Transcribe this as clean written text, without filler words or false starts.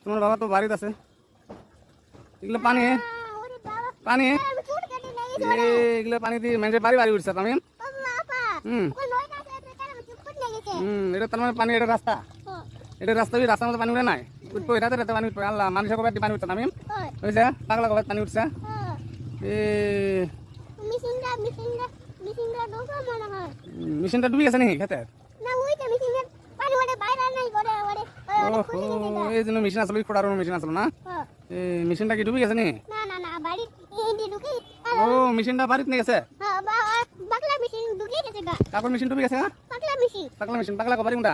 তোমার বাবা তো বাড়িতে আছে। এগুলো পানি পানি এগুলো পানি দিয়ে মানুষের বাড়ি বাড়ি উঠছে আমি। এটা তার মানে পানি, এটা রাস্তা, এটা রাস্তা, রাস্তার মধ্যে পানি উঠে নাই, উঠবো এটাতে রাতে পানি উঠবে। আল্লাহ, মানুষের কবে পানি উঠছে আমি বুঝছে, পাগলা কবে পানি উঠছে। মেশিনটা ডুবে গেছে নাকি খেতে? এই জন্য মেশিন আসলো, ফোটার মেশিন আসলো না, মেশিনটা কি ডুবে গেছে নি? ও মেশিনটা বাড়িতে নিয়ে গেছে, কাপড় মেশিন ডুবে গেছে। পাগলা মেশিন, পাগলা কবারি কোনটা?